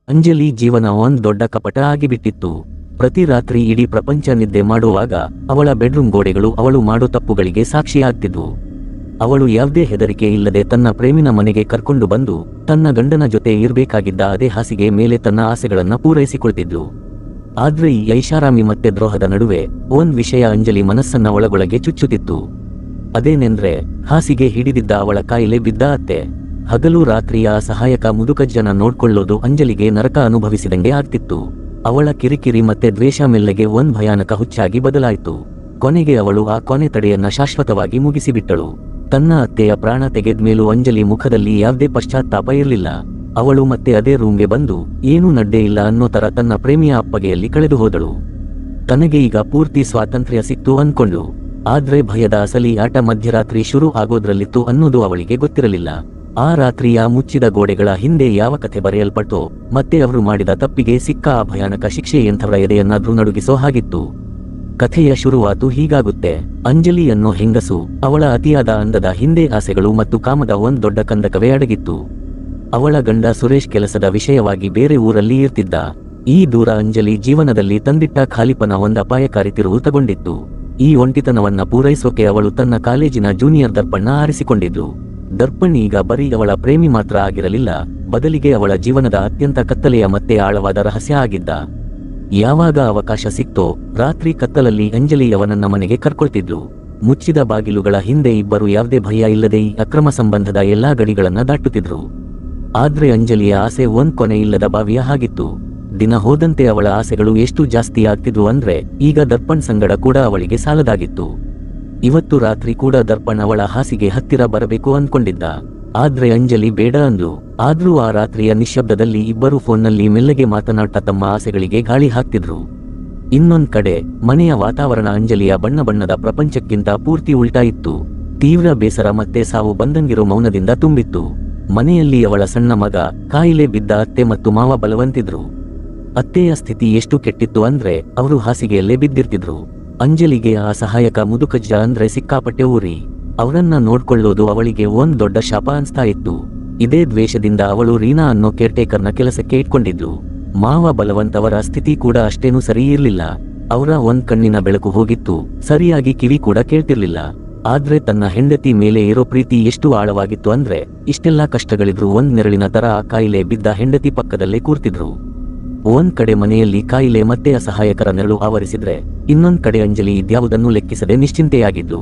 ಅಂಜಲಿ ಜೀವನ ಒಂದ್ ದೊಡ್ಡ ಕಪಟ ಆಗಿಬಿಟ್ಟಿತ್ತು. ಪ್ರತಿ ರಾತ್ರಿ ಇಡೀ ಪ್ರಪಂಚ ನಿದ್ದೆ ಮಾಡುವಾಗ ಅವಳ ಬೆಡ್ರೂಮ್ ಗೋಡೆಗಳು ಅವಳು ಮಾಡೋ ತಪ್ಪುಗಳಿಗೆ ಸಾಕ್ಷಿಯಾಗ್ತಿದ್ವು. ಅವಳು ಯಾವುದೇ ಹೆದರಿಕೆ ಇಲ್ಲದೆ ತನ್ನ ಪ್ರೇಮಿನ ಮನೆಗೆ ಕರ್ಕೊಂಡು ಬಂದು ತನ್ನ ಗಂಡನ ಜೊತೆ ಇರಬೇಕಾಗಿದ್ದ ಅದೇ ಹಾಸಿಗೆ ಮೇಲೆ ತನ್ನ ಆಸೆಗಳನ್ನ ಪೂರೈಸಿಕೊಳ್ತಿದ್ಲು. ಆದ್ರೆ ಈ ಐಷಾರಾಮಿ ಮತ್ತೆ ದ್ರೋಹದ ನಡುವೆ ಒಂದ್ ವಿಷಯ ಅಂಜಲಿ ಮನಸ್ಸನ್ನ ಒಳಗೊಳಗೆ ಚುಚ್ಚುತ್ತಿತ್ತು. ಅದೇನೆಂದ್ರೆ ಹಾಸಿಗೆ ಹಿಡಿದಿದ್ದ ಅವಳ ಕಾಯಿಲೆ ಬಿದ್ದ ಅತ್ತೆ. ಹಗಲು ರಾತ್ರಿ ಆ ಸಹಾಯಕ ಮುದುಕಜ್ಜನ ನೋಡ್ಕೊಳ್ಳೋದು ಅಂಜಲಿಗೆ ನರಕ ಅನುಭವಿಸಿದಂಗೆ ಆಗ್ತಿತ್ತು. ಅವಳ ಕಿರಿಕಿರಿ ಮತ್ತೆ ದ್ವೇಷ ಮೆಲ್ಲಗೆ ಒಂದ್ ಭಯಾನಕ ಹುಚ್ಚಾಗಿ ಬದಲಾಯಿತು. ಕೊನೆಗೆ ಅವಳು ಆ ಕೊನೆ ತಡೆಯನ್ನ ಶಾಶ್ವತವಾಗಿ ಮುಗಿಸಿಬಿಟ್ಟಳು. ತನ್ನ ಅತ್ತೆಯ ಪ್ರಾಣ ತೆಗೆದ್ಮೇಲೂ ಅಂಜಲಿ ಮುಖದಲ್ಲಿ ಯಾವುದೇ ಪಶ್ಚಾತ್ತಾಪ ಇರಲಿಲ್ಲ. ಅವಳು ಮತ್ತೆ ಅದೇ ರೂಮ್ಗೆ ಬಂದು ಏನೂ ನಡ್ಡೇ ಇಲ್ಲ ಅನ್ನೋ ತರ ತನ್ನ ಪ್ರೇಮಿಯ ಅಪ್ಪಗೆಯಲ್ಲಿ ಕಳೆದು ಹೋದಳು. ತನಗೆ ಈಗ ಪೂರ್ತಿ ಸ್ವಾತಂತ್ರ್ಯ ಸಿಕ್ತು ಅನ್ಕೊಂಡ್ಳು. ಆದ್ರೆ ಭಯದ ಅಸಲಿ ಆಟ ಮಧ್ಯರಾತ್ರಿ ಶುರು ಆಗೋದ್ರಲ್ಲಿತ್ತು ಅನ್ನೋದು ಅವಳಿಗೆ ಗೊತ್ತಿರಲಿಲ್ಲ. ಆ ರಾತ್ರಿ ಆ ಮುಚ್ಚಿದ ಗೋಡೆಗಳ ಹಿಂದೆ ಯಾವ ಕಥೆ ಬರೆಯಲ್ಪಟ್ಟೋ ಮತ್ತೆ ಅವರು ಮಾಡಿದ ತಪ್ಪಿಗೆ ಸಿಕ್ಕ ಆ ಭಯಾನಕ ಶಿಕ್ಷೆ ಎಂಥವರ ಎದೆಯನ್ನಾದ್ರೂ ನಡುಗಿಸೋ ಹಾಗಿತ್ತು. ಕಥೆಯ ಶುರುವಾತು ಹೀಗಾಗುತ್ತೆ. ಅಂಜಲಿ ಅನ್ನೋ ಹೆಂಗಸು, ಅವಳ ಅತಿಯಾದ ಅಂದದ ಹಿಂದೆ ಆಸೆಗಳು ಮತ್ತು ಕಾಮದ ಒಂದ್ ದೊಡ್ಡ ಕಂದಕವೇ ಅಡಗಿತ್ತು. ಅವಳ ಗಂಡ ಸುರೇಶ್ ಕೆಲಸದ ವಿಷಯವಾಗಿ ಬೇರೆ ಊರಲ್ಲಿ ಇರ್ತಿದ್ದ. ಈ ದೂರ ಅಂಜಲಿ ಜೀವನದಲ್ಲಿ ತಂದಿಟ್ಟ ಖಾಲಿಪನ ಒಂದ್ ಅಪಾಯಕಾರಿ ತಿರುವು ತಗೊಂಡಿತ್ತು. ಈ ಒಂಟಿತನವನ್ನ ಪೂರೈಸೋಕೆ ಅವಳು ತನ್ನ ಕಾಲೇಜಿನ ಜೂನಿಯರ್ ದರ್ಪಣ್ಣ ಆರಿಸಿಕೊಂಡಿದ್ಲು. ದರ್ಪಣ್ ಈಗ ಬರೀ ಅವಳ ಪ್ರೇಮಿ ಮಾತ್ರ ಆಗಿರಲಿಲ್ಲ, ಬದಲಿಗೆ ಅವಳ ಜೀವನದ ಅತ್ಯಂತ ಕತ್ತಲೆಯ ಮತ್ತೆ ಆಳವಾದ ರಹಸ್ಯ ಆಗಿದ್ದ. ಯಾವಾಗ ಅವಕಾಶ ಸಿಕ್ತೋ ರಾತ್ರಿ ಕತ್ತಲಲ್ಲಿ ಅಂಜಲಿ ಅವನನ್ನ ಮನೆಗೆ ಕರ್ಕೊಳ್ತಿದ್ಲು. ಮುಚ್ಚಿದ ಬಾಗಿಲುಗಳ ಹಿಂದೆ ಇಬ್ಬರು ಯಾವುದೇ ಭಯ ಇಲ್ಲದೆ ಈ ಅಕ್ರಮ ಸಂಬಂಧದ ಎಲ್ಲಾ ಗಡಿಗಳನ್ನ ದಾಟುತ್ತಿದ್ರು. ಆದ್ರೆ ಅಂಜಲಿಯ ಆಸೆ ಒಂದ್ ಕೊನೆ ಇಲ್ಲದ ಬಾವಿಯ ಹಾಗಿತ್ತು. ದಿನ ಹೋದಂತೆ ಅವಳ ಆಸೆಗಳು ಎಷ್ಟು ಜಾಸ್ತಿ ಆಗ್ತಿದ್ವು ಅಂದ್ರೆ ಈಗ ದರ್ಪಣ್ ಸಂಗಡ ಕೂಡ ಅವಳಿಗೆ ಸಾಲದಾಗಿತ್ತು. ಇವತ್ತು ರಾತ್ರಿ ಕೂಡ ದರ್ಪಣ್ ಅವಳ ಹಾಸಿಗೆ ಹತ್ತಿರ ಬರಬೇಕು ಅನ್ಕೊಂಡಿದ್ದ. ಆದ್ರೆ ಅಂಜಲಿ ಬೇಡ ಅಂದ್ಲು. ಆದ್ರೂ ಆ ರಾತ್ರಿಯ ನಿಶ್ಶಬ್ದದಲ್ಲಿ ಇಬ್ಬರು ಫೋನ್ನಲ್ಲಿ ಮೆಲ್ಲಗೆ ಮಾತನಾಡ್ತಾ ತಮ್ಮ ಆಸೆಗಳಿಗೆ ಗಾಳಿ ಹಾಕ್ತಿದ್ರು. ಇನ್ನೊಂದ್ ಕಡೆ ಮನೆಯ ವಾತಾವರಣ ಅಂಜಲಿಯ ಬಣ್ಣ ಬಣ್ಣದ ಪ್ರಪಂಚಕ್ಕಿಂತ ಪೂರ್ತಿ ಉಲ್ಟಾ ಇತ್ತು. ತೀವ್ರ ಬೇಸರ ಮತ್ತೆ ಸಾವು ಬಂದಂಗಿರೋ ಮೌನದಿಂದ ತುಂಬಿತ್ತು. ಮನೆಯಲ್ಲಿ ಅವಳ ಸಣ್ಣ ಮಗ, ಕಾಯಿಲೆ ಬಿದ್ದ ಅತ್ತೆ ಮತ್ತು ಮಾವ ಬಲವಂತಿದ್ರು. ಅತ್ತೆಯ ಸ್ಥಿತಿ ಎಷ್ಟು ಕೆಟ್ಟಿತ್ತು ಅಂದ್ರೆ ಅವರು ಹಾಸಿಗೆಯಲ್ಲೇ ಬಿದ್ದಿರ್ತಿದ್ರು. ಅಂಜಲಿಗೆ ಆ ಸಹಾಯಕ ಮುದುಕಜ್ಜ ಅಂದ್ರೆ ಸಿಕ್ಕಾಪಟ್ಟೆ ಊರಿ. ಅವರನ್ನ ನೋಡ್ಕೊಳ್ಳೋದು ಅವಳಿಗೆ ಒಂದ್ ದೊಡ್ಡ ಶಾಪ ಅನ್ಸ್ತಾ ಇತ್ತು. ಇದೇ ದ್ವೇಷದಿಂದ ಅವಳು ರೀನಾ ಅನ್ನೋ ಕೇರ್ಟೇಕರ್ನ ಕೆಲಸಕ್ಕೆ ಇಟ್ಕೊಂಡಿದ್ಲು. ಮಾವ ಬಲವಂತ್ ಅವರ ಸ್ಥಿತಿ ಕೂಡ ಅಷ್ಟೇನೂ ಸರಿ ಇರ್ಲಿಲ್ಲ. ಅವರ ಒಂದ್ ಕಣ್ಣಿನ ಬೆಳಕು ಹೋಗಿತ್ತು, ಸರಿಯಾಗಿ ಕಿವಿ ಕೂಡ ಕೇಳ್ತಿರ್ಲಿಲ್ಲ. ಆದ್ರೆ ತನ್ನ ಹೆಂಡತಿ ಮೇಲೆ ಇರೋ ಪ್ರೀತಿ ಎಷ್ಟು ಆಳವಾಗಿತ್ತು ಅಂದ್ರೆ ಇಷ್ಟೆಲ್ಲಾ ಕಷ್ಟಗಳಿದ್ರು ಒಂದ್ ನೆರಳಿನ ತರ ಆ ಕಾಯಿಲೆ ಬಿದ್ದ ಹೆಂಡತಿ ಪಕ್ಕದಲ್ಲೇ ಕೂರ್ತಿದ್ರು. ಒಂದ್ ಕಡೆ ಮನೆಯಲ್ಲಿ ಕಾಯಿಲೆ ಮತ್ತೆ ಅಸಹಾಯಕರ ನೆರಳು ಆವರಿಸಿದ್ರೆ ಇನ್ನೊಂದ್ ಕಡೆ ಅಂಜಲಿ ಇದ್ಯಾವುದನ್ನು ಲೆಕ್ಕಿಸದೆ ನಿಶ್ಚಿಂತೆಯಾಗಿದ್ಲು.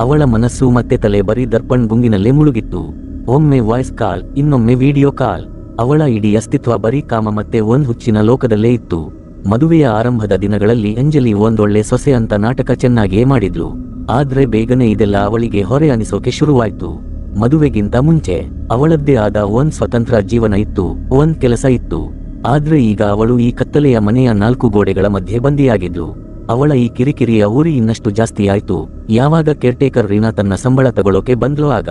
ಅವಳ ಮನಸ್ಸು ಮತ್ತೆ ತಲೆ ಬರೀ ದರ್ಪಣ್ ಗುಂಗಿನಲ್ಲೇ ಮುಳುಗಿತ್ತು. ಒಮ್ಮೆ ವಾಯ್ಸ್ ಕಾಲ್, ಇನ್ನೊಮ್ಮೆ ವಿಡಿಯೋ ಕಾಲ್. ಅವಳ ಇಡೀ ಅಸ್ತಿತ್ವ ಬರೀ ಕಾಮ ಮತ್ತೆ ಒಂದ್ ಹುಚ್ಚಿನ ಲೋಕದಲ್ಲೇ ಇತ್ತು. ಮದುವೆಯ ಆರಂಭದ ದಿನಗಳಲ್ಲಿ ಅಂಜಲಿ ಒಂದೊಳ್ಳೆ ಸೊಸೆ ಅಂತ ನಾಟಕ ಚೆನ್ನಾಗಿಯೇ ಮಾಡಿದ್ಲು. ಆದ್ರೆ ಬೇಗನೆ ಇದೆಲ್ಲ ಅವಳಿಗೆ ಹೊರೆ ಅನಿಸೋಕೆ ಶುರುವಾಯ್ತು. ಮದುವೆಗಿಂತ ಮುಂಚೆ ಅವಳದ್ದೇ ಆದ ಒಂದ್ ಸ್ವತಂತ್ರ ಜೀವನ ಇತ್ತು, ಒಂದ್ ಕೆಲಸ ಇತ್ತು. ಆದ್ರೆ ಈಗ ಅವಳು ಈ ಕತ್ತಲೆಯ ಮನೆಯ ನಾಲ್ಕು ಗೋಡೆಗಳ ಮಧ್ಯೆ ಬಂದಿಯಾಗಿದ್ಲು. ಅವಳ ಈ ಕಿರಿಕಿರಿಯ ಊರಿ ಇನ್ನಷ್ಟು ಜಾಸ್ತಿ ಆಯ್ತು ಯಾವಾಗ ಕೇರ್ಟೇಕರ್ ರೀನಾ ತನ್ನ ಸಂಬಳ ತಗೊಳ್ಳೋಕೆ ಬಂದ್ಲೋ ಆಗ.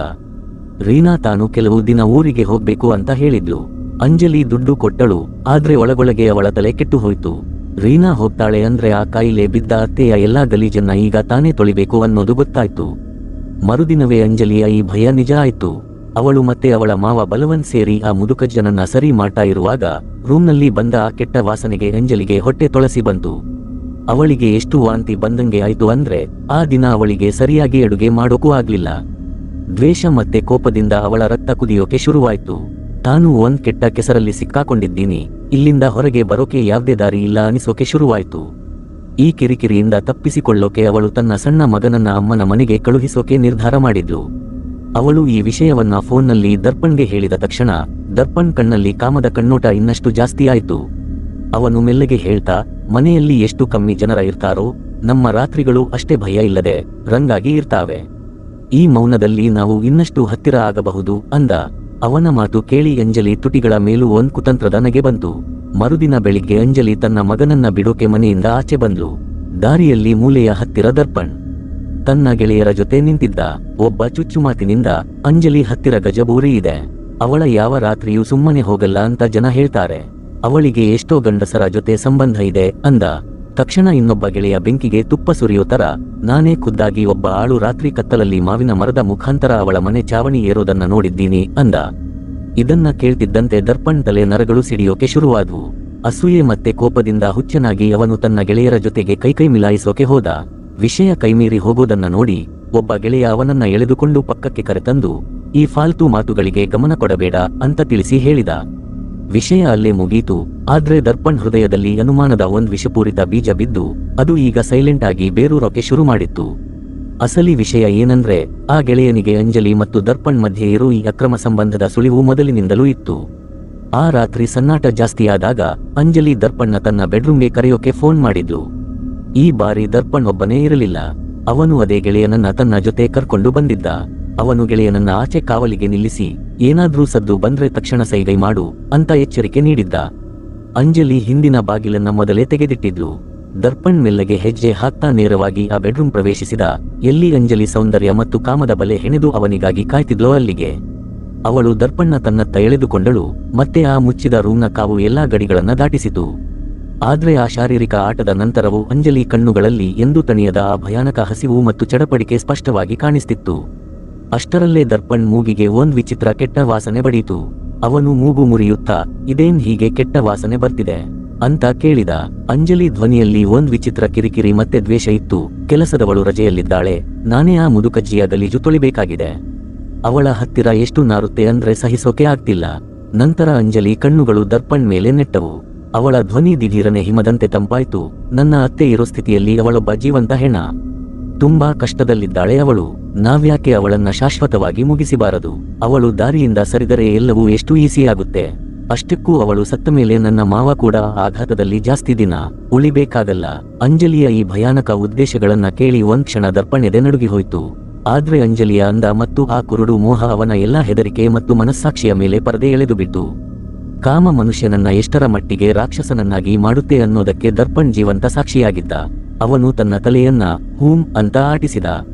ರೀನಾ ತಾನು ಕೆಲವು ದಿನ ಊರಿಗೆ ಹೋಗ್ಬೇಕು ಅಂತ ಹೇಳಿದ್ಲು. ಅಂಜಲಿ ದುಡ್ಡು ಕೊಟ್ಟಳು, ಆದ್ರೆ ಒಳಗೊಳಗೆ ಅವಳ ತಲೆ ಕೆಟ್ಟು ಹೋಯ್ತು. ರೀನಾ ಹೋಗ್ತಾಳೆ ಅಂದ್ರೆ ಆ ಕಾಯಿಲೆ ಬಿದ್ದ ಅತ್ತೆಯ ಎಲ್ಲಾ ಗಲೀಜನ್ನ ಈಗ ತಾನೇ ತೊಳಿಬೇಕು ಅನ್ನೋದು ಗೊತ್ತಾಯ್ತು. ಮರುದಿನವೇ ಅಂಜಲಿಯ ಈ ಭಯ ನಿಜ ಆಯ್ತು. ಅವಳು ಮತ್ತೆ ಅವಳ ಮಾವ ಬಲವಂತ್ ಸೇರಿ ಆ ಮುದುಕಜ್ಜನನ್ನ ಸರಿ ಮಾಡ್ತಾ ಇರುವಾಗ ರೂಮ್ನಲ್ಲಿ ಬಂದ ಆ ಕೆಟ್ಟ ವಾಸನೆಗೆ ಅಂಜಲಿಗೆ ಹೊಟ್ಟೆ ತೊಳಸಿ ಬಂತು. ಅವಳಿಗೆ ಎಷ್ಟು ವಾಂತಿ ಬಂದಂಗೆ ಆಯ್ತು ಅಂದ್ರೆ ಆ ದಿನ ಅವಳಿಗೆ ಸರಿಯಾಗಿ ಅಡುಗೆ ಮಾಡೋಕೂ ಆಗ್ಲಿಲ್ಲ. ದ್ವೇಷ ಮತ್ತೆ ಕೋಪದಿಂದ ಅವಳ ರಕ್ತ ಕುದಿಯೋಕೆ ಶುರುವಾಯ್ತು. ತಾನು ಒಂದ್ ಕೆಟ್ಟ ಕೆಸರಲ್ಲಿ ಸಿಕ್ಕಾಕೊಂಡಿದ್ದೀನಿ, ಇಲ್ಲಿಂದ ಹೊರಗೆ ಬರೋಕೆ ಯಾವ್ದೇ ದಾರಿ ಇಲ್ಲ ಅನಿಸೋಕೆ ಶುರುವಾಯ್ತು. ಈ ಕಿರಿಕಿರಿಯಿಂದ ತಪ್ಪಿಸಿಕೊಳ್ಳೋಕೆ ಅವಳು ತನ್ನ ಸಣ್ಣ ಮಗನನ್ನ ಅಮ್ಮನ ಮನೆಗೆ ಕಳುಹಿಸೋಕೆ ನಿರ್ಧಾರ ಮಾಡಿದ್ಲು. ಅವಳು ಈ ವಿಷಯವನ್ನ ಫೋನ್ನಲ್ಲಿ ದರ್ಪಣ್ಗೆ ಹೇಳಿದ ತಕ್ಷಣ ದರ್ಪಣ್ ಕಣ್ಣಲ್ಲಿ ಕಾಮದ ಕಣ್ಣೋಟ ಇನ್ನಷ್ಟು ಜಾಸ್ತಿ ಆಯ್ತು. ಅವನು ಮೆಲ್ಲಗೆ ಹೇಳ್ತಾ, ಮನೆಯಲ್ಲಿ ಎಷ್ಟು ಕಮ್ಮಿ ಜನರ ಇರ್ತಾರೋ ನಮ್ಮ ರಾತ್ರಿಗಳು ಅಷ್ಟೇ ಭಯ ಇಲ್ಲದೆ ರಂಗಾಗಿ ಇರ್ತಾವೆ. ಈ ಮೌನದಲ್ಲಿ ನಾವು ಇನ್ನಷ್ಟು ಹತ್ತಿರ ಆಗಬಹುದು ಅಂದ. ಅವನ ಮಾತು ಕೇಳಿ ಅಂಜಲಿ ತುಟಿಗಳ ಮೇಲೂ ಒಂದ್ ಕುತಂತ್ರದ ನಗೆ ಬಂತು. ಮರುದಿನ ಬೆಳಿಗ್ಗೆ ಅಂಜಲಿ ತನ್ನ ಮಗನನ್ನ ಬಿಡೋಕೆ ಮನೆಯಿಂದ ಆಚೆ ಬಂದ್ಲು. ದಾರಿಯಲ್ಲಿ ಮೂಲೆಯ ಹತ್ತಿರ ದರ್ಪಣ್ ತನ್ನ ಗೆಳೆಯರ ಜೊತೆ ನಿಂತಿದ್ದ. ಒಬ್ಬ ಚುಚ್ಚುಮಾತಿನಿಂದ, ಅಂಜಲಿ ಹತ್ತಿರ ಗಜಬೂರಿ ಇದೆ, ಅವಳ ಯಾವ ರಾತ್ರಿಯೂ ಸುಮ್ಮನೆ ಹೋಗಲ್ಲ ಅಂತ ಜನ ಹೇಳ್ತಾರೆ. ಅವಳಿಗೆ ಎಷ್ಟೋ ಗಂಡಸರ ಜೊತೆ ಸಂಬಂಧ ಇದೆ ಅಂದ. ತಕ್ಷಣ ಇನ್ನೊಬ್ಬ ಗೆಳೆಯ ಬೆಂಕಿಗೆ ತುಪ್ಪ ಸುರಿಯೋ ತರ, ನಾನೇ ಖುದ್ದಾಗಿ ಒಬ್ಬ ಆಳು ರಾತ್ರಿ ಕತ್ತಲಲ್ಲಿ ಮಾವಿನ ಮರದ ಮುಖಾಂತರ ಅವಳ ಮನೆ ಚಾವಣಿ ಏರೋದನ್ನ ನೋಡಿದ್ದೀನಿ ಅಂದ. ಇದನ್ನ ಕೇಳ್ತಿದ್ದಂತೆ ದರ್ಪಣ್ ತಲೆ ನರಗಳು ಸಿಡಿಯೋಕೆ ಶುರುವಾದ್ವು. ಅಸೂಯೆ ಮತ್ತೆ ಕೋಪದಿಂದ ಹುಚ್ಚನಾಗಿ ಅವನು ತನ್ನ ಗೆಳೆಯರ ಜೊತೆಗೆ ಕೈಕೈ ಮಿಲಾಯಿಸೋಕೆ ಹೋದ. ವಿಷಯ ಕೈಮೀರಿ ಹೋಗೋದನ್ನ ನೋಡಿ ಒಬ್ಬ ಗೆಳೆಯ ಅವನನ್ನ ಎಳೆದುಕೊಂಡು ಪಕ್ಕಕ್ಕೆ ಕರೆತಂದು, ಈ ಫಾಲ್ತು ಮಾತುಗಳಿಗೆ ಗಮನ ಕೊಡಬೇಡ ಅಂತ ತಿಳಿಸಿ ಹೇಳಿದ. ವಿಷಯ ಅಲ್ಲೇ ಮುಗೀತು. ಆದ್ರೆ ದರ್ಪಣ್ ಹೃದಯದಲ್ಲಿ ಅನುಮಾನದ ಒಂದ್ ವಿಷಪೂರಿತ ಬೀಜ ಬಿದ್ದು ಅದು ಈಗ ಸೈಲೆಂಟ್ ಆಗಿ ಬೇರೂರೋಕೆ ಶುರು ಮಾಡಿತ್ತು. ಅಸಲಿ ವಿಷಯ ಏನಂದ್ರೆ, ಆ ಗೆಳೆಯನಿಗೆ ಅಂಜಲಿ ಮತ್ತು ದರ್ಪಣ್ ಮಧ್ಯೆ ಇರೋ ಈ ಅಕ್ರಮ ಸಂಬಂಧದ ಸುಳಿವು ಮೊದಲಿನಿಂದಲೂ ಇತ್ತು. ಆ ರಾತ್ರಿ ಸನ್ನಾಟ ಜಾಸ್ತಿಯಾದಾಗ ಅಂಜಲಿ ದರ್ಪಣ್ನ ತನ್ನ ಬೆಡ್ರೂಮ್ಗೆ ಕರೆಯೋಕೆ ಫೋನ್ ಮಾಡಿದ್ಲು. ಈ ಬಾರಿ ದರ್ಪಣ್ ಒಬ್ಬನೇ ಇರಲಿಲ್ಲ. ಅವನು ಅದೇ ಗೆಳೆಯನನ್ನ ತನ್ನ ಜೊತೆ ಕರ್ಕೊಂಡು ಬಂದಿದ್ದ. ಅವನು ಗೆಳೆಯನನ್ನ ಆಚೆ ಕಾವಲಿಗೆ ನಿಲ್ಲಿಸಿ, ಏನಾದ್ರೂ ಸದ್ದು ಬಂದ್ರೆ ತಕ್ಷಣ ಸೈಗೈ ಮಾಡು ಅಂತ ಎಚ್ಚರಿಕೆ ನೀಡಿದ್ದ. ಅಂಜಲಿ ಹಿಂದಿನ ಬಾಗಿಲನ್ನ ಮೊದಲೇ ತೆಗೆದಿಟ್ಟಿದ್ಲು. ದರ್ಪಣ್ ಮೆಲ್ಲಗೆ ಹೆಜ್ಜೆ ಹಾಕ್ತಾ ನೇರವಾಗಿ ಆ ಬೆಡ್ರೂಮ್ ಪ್ರವೇಶಿಸಿದ. ಎಲ್ಲಿ ಅಂಜಲಿ ಸೌಂದರ್ಯ ಮತ್ತು ಕಾಮದ ಬಲೆ ಹೆಣೆದು ಅವನಿಗಾಗಿ ಕಾಯ್ತಿದ್ಲೋ ಅಲ್ಲಿಗೆ. ಅವಳು ದರ್ಪಣ್ನ ತನ್ನತ್ತ ಎಳೆದುಕೊಂಡಳು. ಮತ್ತೆ ಆ ಮುಚ್ಚಿದ ರೂಮ್ನ ಕಾವು ಎಲ್ಲಾ ಗಡಿಗಳನ್ನ ದಾಟಿಸಿತು. ಆದ್ರೆ ಆ ಶಾರೀರಿಕ ಆಟದ ನಂತರವೂ ಅಂಜಲಿ ಕಣ್ಣುಗಳಲ್ಲಿ ಎಂದೂ ತಣಿಯದ ಆ ಭಯಾನಕ ಹಸಿವು ಮತ್ತು ಚಡಪಡಿಕೆ ಸ್ಪಷ್ಟವಾಗಿ ಕಾಣಿಸ್ತಿತ್ತು. ಅಷ್ಟರಲ್ಲೇ ದರ್ಪಣ್ ಮೂಗಿಗೆ ಒಂದ್ ವಿಚಿತ್ರ ಕೆಟ್ಟ ವಾಸನೆ ಬಡೀತು. ಅವನು ಮೂಗು ಮುರಿಯುತ್ತಾ, ಇದೇನ್ ಹೀಗೆ ಕೆಟ್ಟ ವಾಸನೆ ಬರ್ತಿದೆ ಅಂತ ಕೇಳಿದ. ಅಂಜಲಿ ಧ್ವನಿಯಲ್ಲಿ ಒಂದ್ ವಿಚಿತ್ರ ಕಿರಿಕಿರಿ ಮತ್ತೆ ದ್ವೇಷ ಇತ್ತು. ಕೆಲಸದವಳು ರಜೆಯಲ್ಲಿದ್ದಾಳೆ, ನಾನೇ ಆ ಮುದುಕಜ್ಜಿಯ ಗಲೀಜು ತೊಳಿಬೇಕಾಗಿದೆ. ಅವಳ ಹತ್ತಿರ ಎಷ್ಟು ನಾರುತ್ತೆ ಅಂದ್ರೆ ಸಹಿಸೋಕೆ ಆಗ್ತಿಲ್ಲ. ನಂತರ ಅಂಜಲಿ ಕಣ್ಣುಗಳು ದರ್ಪಣ್ ಮೇಲೆ ನೆಟ್ಟವು. ಅವಳ ಧ್ವನಿ ದಿಢೀರನೆ ಹಿಮದಂತೆ ತಂಪಾಯ್ತು. ನನ್ನ ಅತ್ತೆ ಇರೋ ಸ್ಥಿತಿಯಲ್ಲಿ ಅವಳೊಬ್ಬ ಜೀವಂತ ಹೆಣ. ತುಂಬಾ ಕಷ್ಟದಲ್ಲಿದ್ದಾಳೆ ಅವಳು. ನಾವ್ಯಾಕೆ ಅವಳನ್ನ ಶಾಶ್ವತವಾಗಿ ಮುಗಿಸಿಬಾರದು? ಅವಳು ದಾರಿಯಿಂದ ಸರಿದರೆ ಎಲ್ಲವೂ ಎಷ್ಟು ಈಸಿಯಾಗುತ್ತೆ. ಅಷ್ಟಕ್ಕೂ ಅವಳು ಸತ್ತ ಮೇಲೆ ನನ್ನ ಮಾವ ಕೂಡ ಆಘಾತದಲ್ಲಿ ಜಾಸ್ತಿ ದಿನ ಉಳಿಬೇಕಾಗಲ್ಲ. ಅಂಜಲಿಯ ಈ ಭಯಾನಕ ಉದ್ದೇಶಗಳನ್ನ ಕೇಳಿ ಒಂದ್ ಕ್ಷಣ ದರ್ಪಣ್ ಎದೆ ನಡುಗಿ ಹೋಯ್ತು. ಆದ್ರೆ ಅಂಜಲಿಯ ಅಂದ ಮತ್ತು ಆ ಕುರುಡು ಮೋಹ ಅವನ ಎಲ್ಲಾ ಹೆದರಿಕೆ ಮತ್ತು ಮನಸ್ಸಾಕ್ಷಿಯ ಮೇಲೆ ಪರದೆ ಎಳೆದು ಬಿಟ್ಟು ಕಾಮ ಮನುಷ್ಯನನ್ನ ಎಷ್ಟರ ಮಟ್ಟಿಗೆ ರಾಕ್ಷಸನನ್ನಾಗಿ ಮಾಡುತ್ತೆ ಅನ್ನೋದಕ್ಕೆ ದರ್ಪಣ್ ಜೀವಂತ ಸಾಕ್ಷಿಯಾಗಿದ್ದ. ಅವನು ತನ್ನ ತಲೆಯನ್ನ ಹೂಂ ಅಂತ ಆಟಿಸಿದ.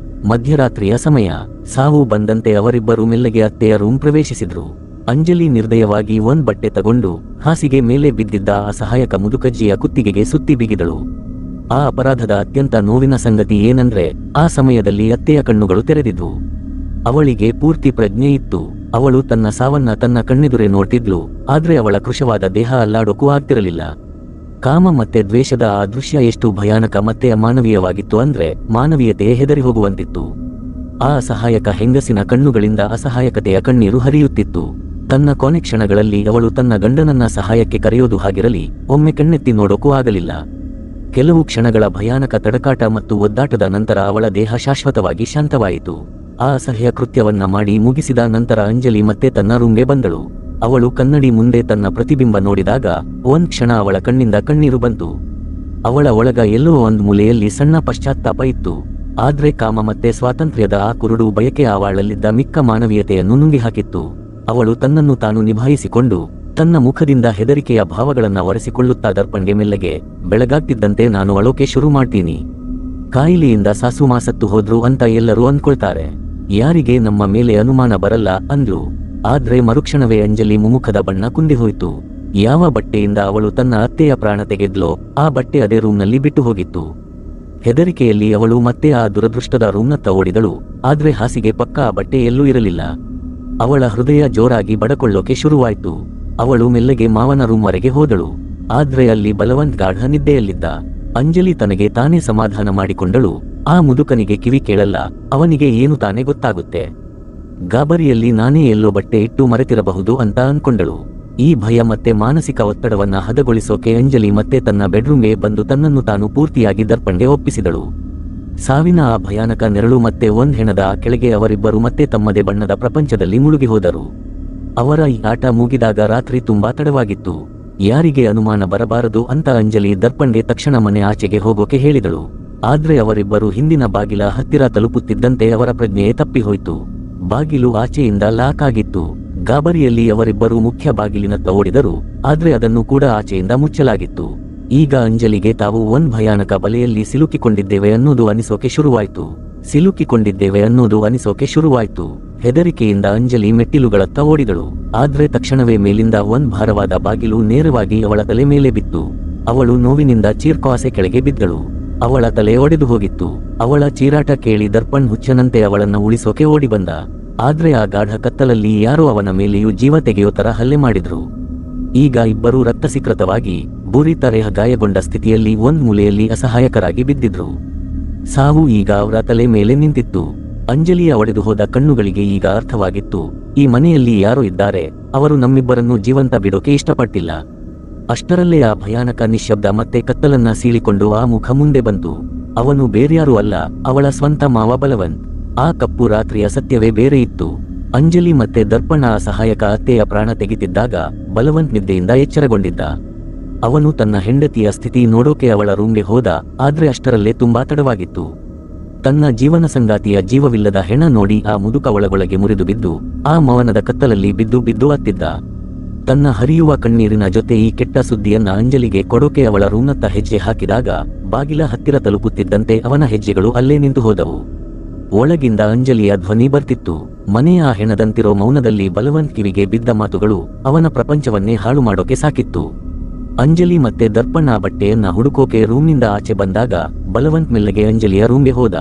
ಮಧ್ಯರಾತ್ರಿಯ ಸಮಯ. ಸಾವು ಬಂದಂತೆ ಅವರಿಬ್ಬರು ಮೆಲ್ಲಗೆ ಅತ್ತೆಯ ರೂಮ್ ಪ್ರವೇಶಿಸಿದ್ರು. ಅಂಜಲಿ ನಿರ್ದಯವಾಗಿ ಒಂದ್ ಬಟ್ಟೆ ತಗೊಂಡು ಹಾಸಿಗೆ ಮೇಲೆ ಬಿದ್ದಿದ್ದ ಅಸಹಾಯಕ ಮುದುಕಜ್ಜಿಯ ಕುತ್ತಿಗೆಗೆ ಸುತ್ತಿ ಬಿಗಿದಳು. ಆ ಅಪರಾಧದ ಅತ್ಯಂತ ನೋವಿನ ಸಂಗತಿ ಏನಂದ್ರೆ, ಆ ಸಮಯದಲ್ಲಿ ಅತ್ತೆಯ ಕಣ್ಣುಗಳು ತೆರೆದಿದ್ವು. ಅವಳಿಗೆ ಪೂರ್ತಿ ಪ್ರಜ್ಞೆ ಇತ್ತು. ಅವಳು ತನ್ನ ಸಾವನ್ನ ತನ್ನ ಕಣ್ಣೆದುರೇ ನೋಡ್ತಿದ್ಲು. ಆದ್ರೆ ಅವಳ ಕೃಶವಾದ ದೇಹ ಅಲ್ಲಾಡೋಕೂ ಆಗ್ತಿರಲಿಲ್ಲ. ಕಾಮ ಮತ್ತೆ ದ್ವೇಷದ ಆ ದೃಶ್ಯ ಎಷ್ಟು ಭಯಾನಕ ಮತ್ತೆ ಅಮಾನವೀಯವಾಗಿತ್ತು ಅಂದ್ರೆ ಮಾನವೀಯತೆ ಹೆದರಿ ಹೋಗುವಂತಿತ್ತು. ಆ ಅಸಹಾಯಕ ಹೆಂಗಸಿನ ಕಣ್ಣುಗಳಿಂದ ಅಸಹಾಯಕತೆಯ ಕಣ್ಣೀರು ಹರಿಯುತ್ತಿತ್ತು. ತನ್ನ ಕೊನೆ ಕ್ಷಣಗಳಲ್ಲಿ ಅವಳು ತನ್ನ ಗಂಡನನ್ನ ಸಹಾಯಕ್ಕೆ ಕರೆಯೋದು ಹಾಗಿರಲಿ, ಒಮ್ಮೆ ಕಣ್ಣೆತ್ತಿ ನೋಡೋಕೂ ಆಗಲಿಲ್ಲ. ಕೆಲವು ಕ್ಷಣಗಳ ಭಯಾನಕ ತಡಕಾಟ ಮತ್ತು ಒದ್ದಾಟದ ನಂತರ ಅವಳ ದೇಹ ಶಾಶ್ವತವಾಗಿ ಶಾಂತವಾಯಿತು. ಆ ಅಸಹ್ಯ ಕೃತ್ಯವನ್ನ ಮಾಡಿ ಮುಗಿಸಿದ ನಂತರ ಅಂಜಲಿ ಮತ್ತೆ ತನ್ನ ರೂಮ್ಗೆ ಬಂದಳು. ಅವಳು ಕನ್ನಡಿ ಮುಂದೆ ತನ್ನ ಪ್ರತಿಬಿಂಬ ನೋಡಿದಾಗ ಒಂದ್ ಕ್ಷಣ ಅವಳ ಕಣ್ಣಿಂದ ಕಣ್ಣೀರು ಬಂತು. ಅವಳ ಒಳಗ ಎಲ್ಲೋ ಒಂದ್ ಮೂಲೆಯಲ್ಲಿ ಸಣ್ಣ ಪಶ್ಚಾತ್ತಾಪ ಇತ್ತು. ಆದ್ರೆ ಕಾಮ ಮತ್ತೆ ಸ್ವಾತಂತ್ರ್ಯದ ಆ ಕುರುಡು ಬಯಕೆ ಅವಳಲ್ಲಿದ್ದ ಮಿಕ್ಕ ಮಾನವೀಯತೆಯನ್ನು ನುಂಗಿ ಹಾಕಿತ್ತು. ಅವಳು ತನ್ನನ್ನು ತಾನು ನಿಭಾಯಿಸಿಕೊಂಡು ತನ್ನ ಮುಖದಿಂದ ಹೆದರಿಕೆಯ ಭಾವಗಳನ್ನ ಒರೆಸಿಕೊಳ್ಳುತ್ತಾ ದರ್ಪಣ್ಗೆ ಮೆಲ್ಲಗೆ, ಬೆಳಗಾಗ್ತಿದ್ದಂತೆ ನಾನು ಅಳೋಕೆ ಶುರು ಮಾಡ್ತೀನಿ. ಕಾಯಿಲೆಯಿಂದ ಸಾಸುಮಾ ಸತ್ತು ಹೋದ್ರು ಅಂತ ಎಲ್ಲರೂ ಅಂದ್ಕೊಳ್ತಾರೆ. ಯಾರಿಗೆ ನಮ್ಮ ಮೇಲೆ ಅನುಮಾನ ಬರಲ್ಲ ಅಂದ್ಲು. ಆದ್ರೆ ಮರುಕ್ಷಣವೇ ಅಂಜಲಿ ಮುಖದ ಬಣ್ಣ ಕುಂದಿಹೋಯ್ತು. ಯಾವ ಬಟ್ಟೆಯಿಂದ ಅವಳು ತನ್ನ ಅತ್ತೆಯ ಪ್ರಾಣ ತೆಗೆದ್ಲೋ ಆ ಬಟ್ಟೆ ಅದೇ ರೂಮ್ನಲ್ಲಿ ಬಿಟ್ಟು ಹೋಗಿತ್ತು. ಹೆದರಿಕೆಯಲ್ಲಿ ಅವಳು ಮತ್ತೆ ಆ ದುರದೃಷ್ಟದ ರೂಮ್ನತ್ತ ಓಡಿದಳು. ಆದ್ರೆ ಹಾಸಿಗೆ ಪಕ್ಕ ಆ ಬಟ್ಟೆ ಎಲ್ಲೂ ಇರಲಿಲ್ಲ. ಅವಳ ಹೃದಯ ಜೋರಾಗಿ ಬಡಕೊಳ್ಳೋಕೆ ಶುರುವಾಯ್ತು. ಅವಳು ಮೆಲ್ಲಗೆ ಮಾವನ ರೂಮ್ವರೆಗೆ ಹೋದಳು. ಆದ್ರೆ ಅಲ್ಲಿ ಬಲವಂತ್ ಗಾಢ ನಿದ್ದೆಯಲ್ಲಿದ್ದ. ಅಂಜಲಿ ತನಗೆ ತಾನೇ ಸಮಾಧಾನ ಮಾಡಿಕೊಂಡಳು. ಆ ಮುದುಕನಿಗೆ ಕಿವಿ ಕೇಳಲ್ಲ, ಅವನಿಗೆ ಏನು ತಾನೇ ಗೊತ್ತಾಗುತ್ತೆ. ಗಾಬರಿಯಲ್ಲಿ ನಾನೇ ಎಲ್ಲೋ ಬಟ್ಟೆ ಇಟ್ಟು ಮರೆತಿರಬಹುದು ಅಂತ ಅನ್ಕೊಂಡಳು. ಈ ಭಯ ಮತ್ತೆ ಮಾನಸಿಕ ಒತ್ತಡವನ್ನ ಹದಗೊಳಿಸೋಕೆ ಅಂಜಲಿ ಮತ್ತೆ ತನ್ನ ಬೆಡ್ರೂಮ್ಗೆ ಬಂದು ತನ್ನನ್ನು ತಾನು ಪೂರ್ತಿಯಾಗಿ ದರ್ಪಣ್ಗೆ ಒಪ್ಪಿಸಿದಳು. ಸಾವಿನ ಆ ಭಯಾನಕ ನೆರಳು ಮತ್ತೆ ಒಂದ್ ಹೆಣದ ಆ ಕೆಳಗೆ ಅವರಿಬ್ಬರು ಮತ್ತೆ ತಮ್ಮದೇ ಬಣ್ಣದ ಪ್ರಪಂಚದಲ್ಲಿ ಮುಳುಗಿ ಹೋದರು. ಅವರ ಈ ಆಟ ಮುಗಿದಾಗ ರಾತ್ರಿ ತುಂಬಾ ತಡವಾಗಿತ್ತು. ಯಾರಿಗೆ ಅನುಮಾನ ಬರಬಾರದು ಅಂತ ಅಂಜಲಿ ದರ್ಪಣ್ಗೆ ತಕ್ಷಣ ಮನೆ ಆಚೆಗೆ ಹೋಗೋಕೆ ಹೇಳಿದಳು. ಆದ್ರೆ ಅವರಿಬ್ಬರು ಹಿಂದಿನ ಬಾಗಿಲ ಹತ್ತಿರ ತಲುಪುತ್ತಿದ್ದಂತೆ ಅವರ ಪ್ರಜ್ಞೆ ತಪ್ಪಿಹೋಯ್ತು. ಬಾಗಿಲು ಆಚೆಯಿಂದ ಲಾಕ್ ಆಗಿತ್ತು. ಗಾಬರಿಯಲ್ಲಿ ಅವರಿಬ್ಬರು ಮುಖ್ಯ ಬಾಗಿಲಿನತ್ತ ಓಡಿದರು. ಆದ್ರೆ ಅದನ್ನು ಕೂಡ ಆಚೆಯಿಂದ ಮುಚ್ಚಲಾಗಿತ್ತು. ಈಗ ಅಂಜಲಿಗೆ ತಾವು ಒಂದ್ ಭಯಾನಕ ಬಲೆಯಲ್ಲಿ ಸಿಲುಕಿಕೊಂಡಿದ್ದೇವೆ ಅನ್ನೋದು ಅನಿಸೋಕೆ ಶುರುವಾಯ್ತು. ಹೆದರಿಕೆಯಿಂದ ಅಂಜಲಿ ಮೆಟ್ಟಿಲುಗಳತ್ತ ಓಡಿದಳು. ಆದ್ರೆ ತಕ್ಷಣವೇ ಮೇಲಿಂದ ಒಂದ್ ಭಾರವಾದ ಬಾಗಿಲು ನೇರವಾಗಿ ಅವಳ ತಲೆ ಮೇಲೆ ಬಿತ್ತು. ಅವಳು ನೋವಿನಿಂದ ಚೀರ್ಕಾಸೆ ಕೆಳಗೆ ಬಿದ್ದಳು. ಅವಳ ತಲೆ ಒಡೆದು ಹೋಗಿತ್ತು. ಅವಳ ಚೀರಾಟ ಕೇಳಿ ದರ್ಪಣ್ ಹುಚ್ಚನಂತೆ ಅವಳನ್ನ ಉಳಿಸೋಕೆ ಓಡಿ ಬಂದ. ಆದ್ರೆ ಆ ಗಾಢ ಕತ್ತಲಲ್ಲಿ ಯಾರೋ ಅವನ ಮೇಲೆಯೂ ಜೀವ ತೆಗೆಯೋ ತರ ಹಲ್ಲೆ ಮಾಡಿದ್ರು. ಈಗ ಇಬ್ಬರೂ ರಕ್ತಸಿಕ್ತವಾಗಿ ಬೂರಿತರೇಹ ಗಾಯಗೊಂಡ ಸ್ಥಿತಿಯಲ್ಲಿ ಒಂದ್ ಮೂಲೆಯಲ್ಲಿ ಅಸಹಾಯಕರಾಗಿ ಬಿದ್ದಿದ್ರು. ಸಾವು ಈಗ ಅವರ ತಲೆ ಮೇಲೆ ನಿಂತಿತ್ತು. ಅಂಜಲಿಯ ಒಡೆದು ಹೋದ ಕಣ್ಣುಗಳಿಗೆ ಈಗ ಅರ್ಥವಾಗಿತ್ತು, ಈ ಮನೆಯಲ್ಲಿ ಯಾರೋ ಇದ್ದಾರೆ, ಅವರು ನಮ್ಮಿಬ್ಬರನ್ನು ಜೀವಂತ ಬಿಡೋಕೆ ಇಷ್ಟಪಟ್ಟಿಲ್ಲ. ಅಷ್ಟರಲ್ಲೇ ಆ ಭಯಾನಕ ನಿಶ್ಶಬ್ದ ಮತ್ತೆ ಕತ್ತಲನ್ನ ಸೀಳಿಕೊಂಡು ಆ ಮುಖ ಮುಂದೆ ಬಂತು. ಅವನು ಬೇರ್ಯಾರೂ ಅಲ್ಲ, ಅವಳ ಸ್ವಂತ ಮಾವ ಬಲವಂತ್. ಆ ಕಪ್ಪು ರಾತ್ರಿಯ ಸತ್ಯವೇ ಬೇರೆ ಇತ್ತು. ಅಂಜಲಿ ಮತ್ತೆ ದರ್ಪಣ ಆ ಸಹಾಯಕ ಅತ್ತೆಯ ಪ್ರಾಣ ತೆಗೆತಿದ್ದಾಗ ಬಲವಂತ್ ನಿದ್ದೆಯಿಂದ ಎಚ್ಚರಗೊಂಡಿದ್ದ. ಅವನು ತನ್ನ ಹೆಂಡತಿಯ ಸ್ಥಿತಿ ನೋಡೋಕೆ ಅವಳ ರೂಮ್ಗೆ ಹೋದ, ಆದ್ರೆ ಅಷ್ಟರಲ್ಲೇ ತುಂಬಾ ತಡವಾಗಿತ್ತು. ತನ್ನ ಜೀವನ ಸಂಗಾತಿಯ ಜೀವವಿಲ್ಲದ ಹೆಣ ನೋಡಿ ಆ ಮುದುಕ ಒಳಗೊಳಗೆ ಮುರಿದು ಬಿದ್ದು ಆ ಮೌನದ ಕತ್ತಲಲ್ಲಿ ಬಿದ್ದು ಅತ್ತಿದ್ದ. ತನ್ನ ಹರಿಯುವ ಕಣ್ಣೀರಿನ ಜೊತೆ ಈ ಕೆಟ್ಟ ಸುದ್ದಿಯನ್ನ ಅಂಜಲಿಗೆ ಕೊಡೋಕೆ ಅವಳ ರೂಮ್ನತ್ತ ಹೆಜ್ಜೆ ಹಾಕಿದಾಗ ಬಾಗಿಲ ಹತ್ತಿರ ತಲುಪುತ್ತಿದ್ದಂತೆ ಅವನ ಹೆಜ್ಜೆಗಳು ಅಲ್ಲೇ ನಿಂತು ಹೋದವು. ಒಳಗಿಂದ ಅಂಜಲಿಯ ಧ್ವನಿ ಬರ್ತಿತ್ತು. ಮನೆಯ ಆ ಹೆಣದಂತಿರೋ ಮೌನದಲ್ಲಿ ಬಲವಂತ್ ಕಿವಿಗೆ ಬಿದ್ದ ಮಾತುಗಳು ಅವನ ಪ್ರಪಂಚವನ್ನೇ ಹಾಳು ಮಾಡೋಕೆ ಸಾಕಿತ್ತು. ಅಂಜಲಿ ಮತ್ತೆ ದರ್ಪಣ ಬಟ್ಟೆಯನ್ನ ಹುಡುಕೋಕೆ ರೂಮ್ನಿಂದ ಆಚೆ ಬಂದಾಗ ಬಲವಂತ್ ಮೆಲ್ಲಗೆ ಅಂಜಲಿಯ ರೂಮ್ಗೆ ಹೋದ.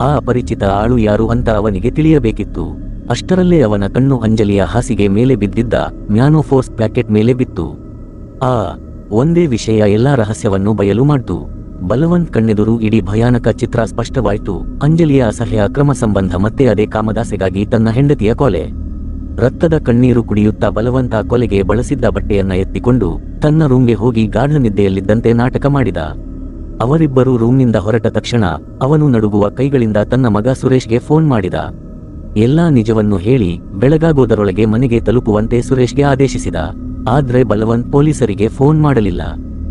ಆ ಅಪರಿಚಿತ ಆಳು ಯಾರು ಅಂತ ಅವನಿಗೆ ತಿಳಿಯಬೇಕಿತ್ತು. ಅಷ್ಟರಲ್ಲೇ ಅವನ ಕಣ್ಣು ಅಂಜಲಿಯ ಹಾಸಿಗೆ ಮೇಲೆ ಬಿದ್ದಿದ್ದ ಮ್ಯಾನೋಫೋರ್ಸ್ ಪ್ಯಾಕೆಟ್ ಮೇಲೆ ಬಿತ್ತು. ಆ ಒಂದೇ ವಿಷಯ ಎಲ್ಲಾ ರಹಸ್ಯವನ್ನು ಬಯಲು ಮಾಡ್ತು. ಬಲವಂತ್ ಕಣ್ಣೆದುರು ಇಡೀ ಭಯಾನಕ ಚಿತ್ರ ಸ್ಪಷ್ಟವಾಯ್ತು. ಅಂಜಲಿಯ ಅಸಹ್ಯ ಅಕ್ರಮ ಸಂಬಂಧ ಮತ್ತೆ ಅದೇ ಕಾಮದಾಸೆಗಾಗಿ ತನ್ನ ಹೆಂಡತಿಯ ಕೊಲೆ. ರಕ್ತದ ಕಣ್ಣೀರು ಕುಡಿಯುತ್ತಾ ಬಲವಂತ ಕೊಲೆಗೆ ಬಳಸಿದ್ದ ಬಟ್ಟೆಯನ್ನ ಎತ್ತಿಕೊಂಡು ತನ್ನ ರೂಮ್ಗೆ ಹೋಗಿ ಗಾಢ ನಿದ್ದೆಯಲ್ಲಿದ್ದಂತೆ ನಾಟಕ ಮಾಡಿದ. ಅವರಿಬ್ಬರು ರೂಮ್ನಿಂದ ಹೊರಟ ತಕ್ಷಣ ಅವನು ನಡುಗುವ ಕೈಗಳಿಂದ ತನ್ನ ಮಗ ಸುರೇಶ್ಗೆ ಫೋನ್ ಮಾಡಿದ. ಎಲ್ಲಾ ನಿಜವನ್ನು ಹೇಳಿ ಬೆಳಗಾಗೋದರೊಳಗೆ ಮನೆಗೆ ತಲುಪುವಂತೆ ಸುರೇಶ್ಗೆ ಆದೇಶಿಸಿದ. ಆದ್ರೆ ಬಲವಂತ್ ಪೊಲೀಸರಿಗೆ ಫೋನ್ ಮಾಡಲಿಲ್ಲ.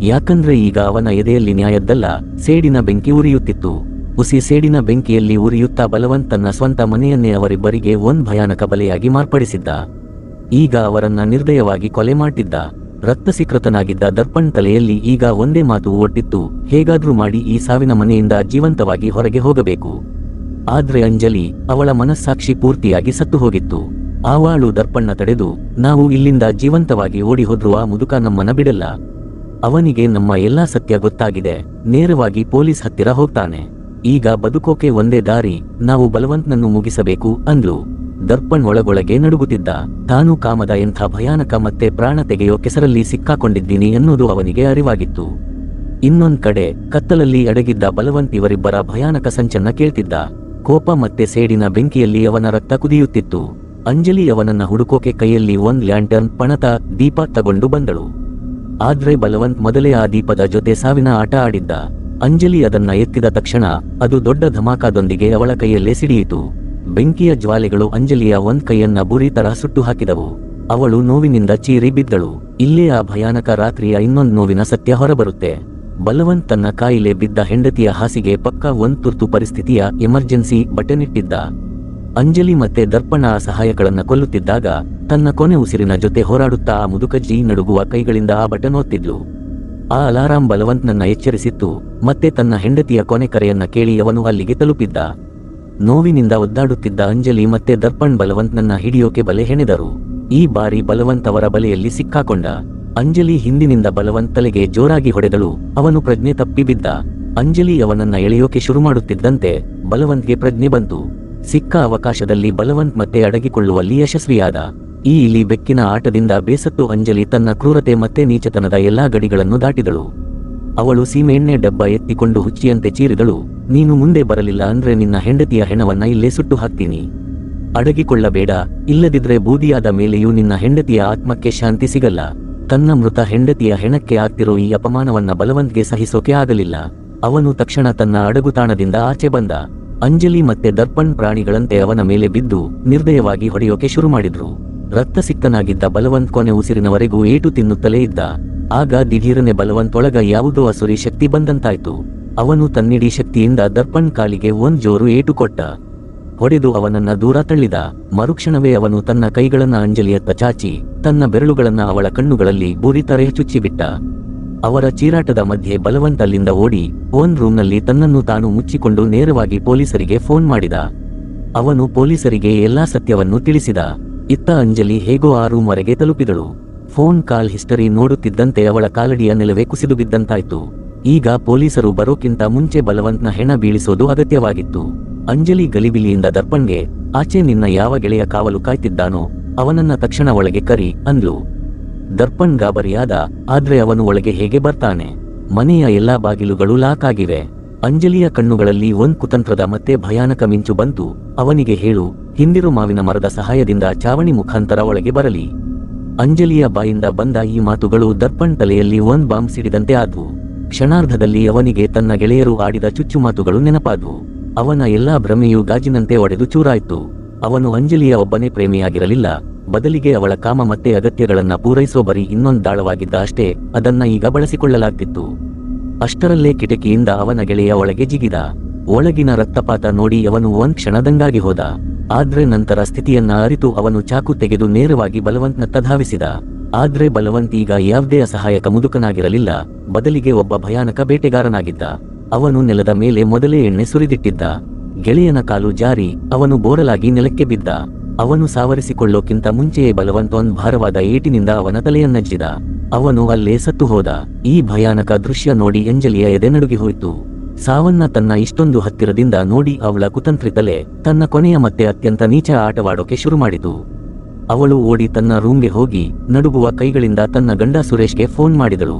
ಯಾಕಂದ್ರೆ ಈಗ ಅವನ ಎದೆಯಲ್ಲಿ ನ್ಯಾಯದ್ದಲ್ಲ, ಸೇಡಿನ ಬೆಂಕಿ ಉರಿಯುತ್ತಿತ್ತು. ಹುಸಿ ಸೇಡಿನ ಬೆಂಕಿಯಲ್ಲಿ ಉರಿಯುತ್ತಾ ಬಲವಂತ್ ತನ್ನ ಸ್ವಂತ ಮನೆಯನ್ನೇ ಅವರಿಬ್ಬರಿಗೆ ಒಂದ್ ಭಯಾನಕ ಬಲೆಯಾಗಿ ಮಾರ್ಪಡಿಸಿದ್ದ. ಈಗ ಅವರನ್ನ ನಿರ್ದಯವಾಗಿ ಕೊಲೆ ಮಾಡ್ತಿದ್ದ. ರಕ್ತಸಿಕ್ತನಾಗಿದ್ದ ದರ್ಪಣ್ ತಲೆಯಲ್ಲಿ ಈಗ ಒಂದೇ ಮಾತು ಓಡ್ತಿತ್ತು, ಹೇಗಾದ್ರೂ ಮಾಡಿ ಈ ಸಾವಿನ ಮನೆಯಿಂದ ಜೀವಂತವಾಗಿ ಹೊರಗೆ ಹೋಗಬೇಕು. ಆದ್ರೆ ಅಂಜಲಿ, ಅವಳ ಮನಸ್ಸಾಕ್ಷಿ ಪೂರ್ತಿಯಾಗಿ ಸತ್ತು ಹೋಗಿತ್ತು. ಆವಾಳು ದರ್ಪಣ್ಣ ತಡೆದು, ನಾವು ಇಲ್ಲಿಂದ ಜೀವಂತವಾಗಿ ಓಡಿ ಹೋದ್ರೂ ಆ ಮುದುಕ ನಮ್ಮನ್ನ ಬಿಡಲ್ಲ. ಅವನಿಗೆ ನಮ್ಮ ಎಲ್ಲಾ ಸತ್ಯ ಗೊತ್ತಾಗಿದೆ, ನೇರವಾಗಿ ಪೊಲೀಸ್ ಹತ್ತಿರ ಹೋಗ್ತಾನೆ. ಈಗ ಬದುಕೋಕೆ ಒಂದೇ ದಾರಿ, ನಾವು ಬಲವಂತ್ನನ್ನು ಮುಗಿಸಬೇಕು ಅಂದ್ಲು. ದರ್ಪಣ್ ಒಳಗೊಳಗೆ ನಡುಗುತ್ತಿದ್ದ. ತಾನು ಕಾಮದ ಎಂಥ ಭಯಾನಕ ಮತ್ತೆ ಪ್ರಾಣ ತೆಗೆಯೋ ಕೆಸರಲ್ಲಿ ಸಿಕ್ಕಾಕೊಂಡಿದ್ದೀನಿ ಅನ್ನೋದು ಅವನಿಗೆ ಅರಿವಾಗಿತ್ತು. ಇನ್ನೊಂದ್ ಕಡೆ ಕತ್ತಲಲ್ಲಿ ಅಡಗಿದ್ದ ಬಲವಂತ್ ಇವರಿಬ್ಬರ ಭಯಾನಕ ಸಂಚನ್ನ ಕೇಳ್ತಿದ್ದ. ಕೋಪ ಮತ್ತೆ ಸೇಡಿನ ಬೆಂಕಿಯಲ್ಲಿ ಅವನ ರಕ್ತ ಕುದಿಯುತ್ತಿತ್ತು. ಅಂಜಲಿ ಅವನನ್ನ ಹುಡುಕೋಕೆ ಕೈಯಲ್ಲಿ ಒಂದ್ ಲ್ಯಾಂಟರ್ನ್ ಪಣತ ದೀಪ ತಗೊಂಡು ಬಂದಳು. ಆದ್ರೆ ಬಲವಂತ್ ಮೊದಲೇ ಆ ದೀಪದ ಜೊತೆ ಸಾವಿನ ಆಟ ಆಡಿದ್ದ. ಅಂಜಲಿ ಅದನ್ನ ಎತ್ತಿದ ತಕ್ಷಣ ಅದು ದೊಡ್ಡ ಧಮಾಕಾದೊಂದಿಗೆ ಅವಳ ಕೈಯಲ್ಲೇ ಸಿಡಿಯಿತು. ಬೆಂಕಿಯ ಜ್ವಾಲೆಗಳು ಅಂಜಲಿಯ ಒಂದ್ ಕೈಯನ್ನ ಬುರಿ ತರ ಸುಟ್ಟು ಹಾಕಿದವು. ಅವಳು ನೋವಿನಿಂದ ಚೀರಿ ಬಿದ್ದಳು. ಇಲ್ಲೇ ಆ ಭಯಾನಕ ರಾತ್ರಿಯ ಇನ್ನೊಂದ್ ನೋವಿನ ಸತ್ಯ ಹೊರಬರುತ್ತೆ. ಬಲವಂತ್ ತನ್ನ ಕಾಯಿಲೆ ಬಿದ್ದ ಹೆಂಡತಿಯ ಹಾಸಿಗೆ ಪಕ್ಕ ಒಂದ್ ತುರ್ತು ಪರಿಸ್ಥಿತಿಯ ಎಮರ್ಜೆನ್ಸಿ ಬಟನ್ ಇಟ್ಟಿದ್ದ. ಅಂಜಲಿ ಮತ್ತೆ ದರ್ಪಣ ಆ ಸಹಾಯಗಳನ್ನ ಕೊಲ್ಲುತ್ತಿದ್ದಾಗ ತನ್ನ ಕೊನೆ ಉಸಿರಿನ ಜೊತೆ ಹೋರಾಡುತ್ತಾ ಆ ಮುದುಕಜ್ಜಿ ನಡುಗುವ ಕೈಗಳಿಂದ ಆ ಬಟನ್ ಒತ್ತಿದ್ಲು. ಆ ಅಲಾರಾಂ ಬಲವಂತ್ನನ್ನ ಎಚ್ಚರಿಸಿತ್ತು. ಮತ್ತೆ ತನ್ನ ಹೆಂಡತಿಯ ಕೊನೆ ಕರೆಯನ್ನ ಕೇಳಿ ಅವನು ಅಲ್ಲಿಗೆ ತಲುಪಿದ್ದ. ನೋವಿನಿಂದ ಒದ್ದಾಡುತ್ತಿದ್ದ ಅಂಜಲಿ ಮತ್ತೆ ದರ್ಪಣ್ ಬಲವಂತ್ನನ್ನ ಹಿಡಿಯೋಕೆ ಬಲೆ ಹೆಣೆದರು. ಈ ಬಾರಿ ಬಲವಂತ್ ಅವರ ಬಲೆಯಲ್ಲಿ ಸಿಕ್ಕಾಕೊಂಡ. ಅಂಜಲಿ ಹಿಂದಿನಿಂದ ಬಲವಂತ್ ತಲೆಗೆ ಜೋರಾಗಿ ಹೊಡೆದಳು. ಅವನು ಪ್ರಜ್ಞೆ ತಪ್ಪಿ ಬಿದ್ದ. ಅಂಜಲಿ ಅವನನ್ನ ಎಳೆಯೋಕೆ ಶುರು ಮಾಡುತ್ತಿದ್ದಂತೆ ಬಲವಂತ್ಗೆ ಪ್ರಜ್ಞೆ ಬಂತು. ಸಿಕ್ಕ ಅವಕಾಶದಲ್ಲಿ ಬಲವಂತ್ ಮತ್ತೆ ಅಡಗಿಕೊಳ್ಳುವಲ್ಲಿ ಯಶಸ್ವಿಯಾದ. ಈ ಇಲಿ ಬೆಕ್ಕಿನ ಆಟದಿಂದ ಬೇಸತ್ತು ಅಂಜಲಿ ತನ್ನ ಕ್ರೂರತೆ ಮತ್ತೆ ನೀಚತನದ ಎಲ್ಲಾ ಗಡಿಗಳನ್ನು ದಾಟಿದಳು. ಅವಳು ಸೀಮೆಎಣ್ಣೆ ಡಬ್ಬ ಎತ್ತಿಕೊಂಡು ಹುಚ್ಚಿಯಂತೆ ಚೀರಿದಳು. ನೀನು ಮುಂದೆ ಬರಲಿಲ್ಲ ಅಂದ್ರೆ ನಿನ್ನ ಹೆಂಡತಿಯ ಹೆಣವನ್ನ ಇಲ್ಲೇ ಸುಟ್ಟು ಹಾಕ್ತೀನಿ. ಅಡಗಿಕೊಳ್ಳಬೇಡ, ಇಲ್ಲದಿದ್ರೆ ಬೂದಿಯಾದ ಮೇಲೆಯೂ ನಿನ್ನ ಹೆಂಡತಿಯ ಆತ್ಮಕ್ಕೆ ಶಾಂತಿ ಸಿಗಲ್ಲ. ತನ್ನ ಮೃತ ಹೆಂಡತಿಯ ಹೆಣಕ್ಕೆ ಆಗ್ತಿರೋ ಈ ಅಪಮಾನವನ್ನ ಬಲವಂತ್ಗೆ ಸಹಿಸೋಕೆ ಆಗಲಿಲ್ಲ. ಅವನು ತಕ್ಷಣ ತನ್ನ ಅಡಗುತಾಣದಿಂದ ಆಚೆ ಬಂದ. ಅಂಜಲಿ ಮತ್ತೆ ದರ್ಪಣ್ ಪ್ರಾಣಿಗಳಂತೆ ಅವನ ಮೇಲೆ ಬಿದ್ದು ನಿರ್ದಯವಾಗಿ ಹೊಡೆಯೋಕೆ ಶುರು ಮಾಡಿದ್ರು. ರಕ್ತಸಿಕ್ತನಾಗಿದ್ದ ಬಲವಂತ್ ಕೊನೆ ಉಸಿರಿನವರೆಗೂ ಏಟು ತಿನ್ನುತ್ತಲೇ ಇದ್ದ. ಆಗ ದಿಢೀರನೆ ಬಲವಂತ್ ಒಳಗ ಯಾವುದೋ ಅಸುರಿ ಶಕ್ತಿ ಬಂದಂತಾಯ್ತು. ಅವನು ತನ್ನಿಡೀ ಶಕ್ತಿಯಿಂದ ದರ್ಪಣ್ ಕಾಲಿಗೆ ಒಂದ್ ಜೋರು ಏಟು ಕೊಟ್ಟ. ಹೊಡೆದು ಅವನನ್ನ ದೂರ ತಳ್ಳಿದ. ಮರುಕ್ಷಣವೇ ಅವನು ತನ್ನ ಕೈಗಳನ್ನ ಅಂಜಲಿಯತ್ತ ಚಾಚಿ ತನ್ನ ಬೆರಳುಗಳನ್ನ ಅವಳ ಕಣ್ಣುಗಳಲ್ಲಿ ಬೂರಿತರೆ ಚುಚ್ಚಿಬಿಟ್ಟ. ಅವರ ಚೀರಾಟದ ಮಧ್ಯೆ ಬಲವಂತ್ ಅಲ್ಲಿಂದ ಓಡಿ ಒಂದ್ ರೂಮ್ನಲ್ಲಿ ತನ್ನನ್ನು ತಾನು ಮುಚ್ಚಿಕೊಂಡು ನೇರವಾಗಿ ಪೊಲೀಸರಿಗೆ ಫೋನ್ ಮಾಡಿದ. ಅವನು ಪೊಲೀಸರಿಗೆ ಎಲ್ಲಾ ಸತ್ಯವನ್ನು ತಿಳಿಸಿದ. ಇತ್ತ ಅಂಜಲಿ ಹೇಗೋ ಆ ರೂಮ್ ವರೆಗೆ ತಲುಪಿದಳು. ಫೋನ್ ಕಾಲ್ ಹಿಸ್ಟರಿ ನೋಡುತ್ತಿದ್ದಂತೆ ಅವಳ ಕಾಲಡಿಯ ನೆಲವೇ ಕುಸಿದು ಬಿದ್ದಂತಾಯ್ತು. ಈಗ ಪೊಲೀಸರು ಬರೋಕ್ಕಿಂತ ಮುಂಚೆ ಬಲವಂತ್ನ ಹೆಣ ಬೀಳಿಸೋದು ಅಗತ್ಯವಾಗಿತ್ತು. ಅಂಜಲಿ ಗಲಿಬಿಲಿಯಿಂದ ದರ್ಪಣ್ಗೆ, ಆಚೆ ನಿನ್ನ ಯಾವ ಗೆಳೆಯ ಕಾವಲು ಕಾಯ್ತಿದ್ದಾನೋ ಅವನನ್ನ ತಕ್ಷಣ ಒಳಗೆ ಕರಿ ಅಂದ್ಲು. ದರ್ಪಣ್ ಗಾಬರಿಯಾದ, ಆದ್ರೆ ಅವನು ಒಳಗೆ ಹೇಗೆ ಬರ್ತಾನೆ? ಮನೆಯ ಎಲ್ಲಾ ಬಾಗಿಲುಗಳು ಲಾಕ್ ಆಗಿವೆ. ಅಂಜಲಿಯ ಕಣ್ಣುಗಳಲ್ಲಿ ಒಂದ್ ಕುತಂತ್ರದ ಮತ್ತೆ ಭಯಾನಕ ಮಿಂಚು ಬಂತು. ಅವನಿಗೆ ಹೇಳು, ಹಿಂದಿರು ಮಾವಿನ ಮರದ ಸಹಾಯದಿಂದ ಚಾವಣಿ ಮುಖಾಂತರ ಒಳಗೆ ಬರಲಿ. ಅಂಜಲಿಯ ಬಾಯಿಂದ ಬಂದ ಈ ಮಾತುಗಳು ದರ್ಪಣ್ ತಲೆಯಲ್ಲಿ ಒಂದ್ ಬಾಂಬ್ ಸಿಡಿದಂತೆ ಆದ್ವು. ಕ್ಷಣಾರ್ಧದಲ್ಲಿ ಅವನಿಗೆ ತನ್ನ ಗೆಳೆಯರು ಆಡಿದ ಚುಚ್ಚುಮಾತುಗಳು ನೆನಪಾದ್ವು. ಅವನ ಎಲ್ಲಾ ಭ್ರಮೆಯು ಗಾಜಿನಂತೆ ಒಡೆದು ಚೂರಾಯ್ತು. ಅವನು ಅಂಜಲಿಯ ಒಬ್ಬನೇ ಪ್ರೇಮಿಯಾಗಿರಲಿಲ್ಲ, ಬದಲಿಗೆ ಅವಳ ಕಾಮ ಮತ್ತೆ ಅಗತ್ಯಗಳನ್ನ ಪೂರೈಸೋ ಬರೀ ಇನ್ನೊಂದ್ ದಾಳವಾಗಿದ್ದ ಅಷ್ಟೇ. ಅದನ್ನ ಈಗ ಬಳಸಿಕೊಳ್ಳಲಾಗ್ತಿತ್ತು. ಅಷ್ಟರಲ್ಲೇ ಕಿಟಕಿಯಿಂದ ಅವನ ಗೆಳೆಯ ಒಳಗೆ ಜಿಗಿದ. ಒಳಗಿನ ರಕ್ತಪಾತ ನೋಡಿ ಅವನು ಒಂದ್ ಕ್ಷಣದಂಗಾಗಿ ಹೋದ. ಆದ್ರೆ ನಂತರ ಸ್ಥಿತಿಯನ್ನ ಅರಿತು ಅವನು ಚಾಕು ತೆಗೆದು ನೇರವಾಗಿ ಬಲವಂತ್ನತ್ತ ಧಾವಿಸಿದ. ಆದ್ರೆ ಬಲವಂತ್ ಈಗ ಯಾವುದೇ ಅಸಹಾಯಕ ಮುದುಕನಾಗಿರಲಿಲ್ಲ, ಬದಲಿಗೆ ಒಬ್ಬ ಭಯಾನಕ ಬೇಟೆಗಾರನಾಗಿದ್ದ. ಅವನು ನೆಲದ ಮೇಲೆ ಮೊದಲೇ ಎಣ್ಣೆ ಸುರಿದಿಟ್ಟಿದ್ದ. ಗೆಳೆಯನ ಕಾಲು ಜಾರಿ ಅವನು ಬೋರಲಾಗಿ ನೆಲಕ್ಕೆ ಬಿದ್ದ. ಅವನು ಸಾವರಿಸಿಕೊಳ್ಳೋಕ್ಕಿಂತ ಮುಂಚೆಯೇ ಬಲವಂತ್ ಒಂದ್ ಭಾರವಾದ ಏಟಿನಿಂದ ಅವನ ತಲೆಯನ್ನಜ್ಜಿದ. ಅವನು ಅಲ್ಲೇ ಸತ್ತು ಹೋದ. ಈ ಭಯಾನಕ ದೃಶ್ಯ ನೋಡಿ ಅಂಜಲಿಯ ಎದೆ ನಡುಗಿ ಹೋಯಿತು. ಸಾವನ್ನ ತನ್ನ ಇಷ್ಟೊಂದು ಹತ್ತಿರದಿಂದ ನೋಡಿ ಅವಳ ಕುತಂತ್ರಿ ತಲೆ ತನ್ನ ಕೊನೆಯ ಮತ್ತೆ ಅತ್ಯಂತ ನೀಚ ಆಟವಾಡೋಕೆ ಶುರು ಮಾಡಿತು. ಅವಳು ಓಡಿ ತನ್ನ ರೂಮ್ಗೆ ಹೋಗಿ ನಡುಗುವ ಕೈಗಳಿಂದ ತನ್ನ ಗಂಡ ಸುರೇಶ್ಗೆ ಫೋನ್ ಮಾಡಿದಳು.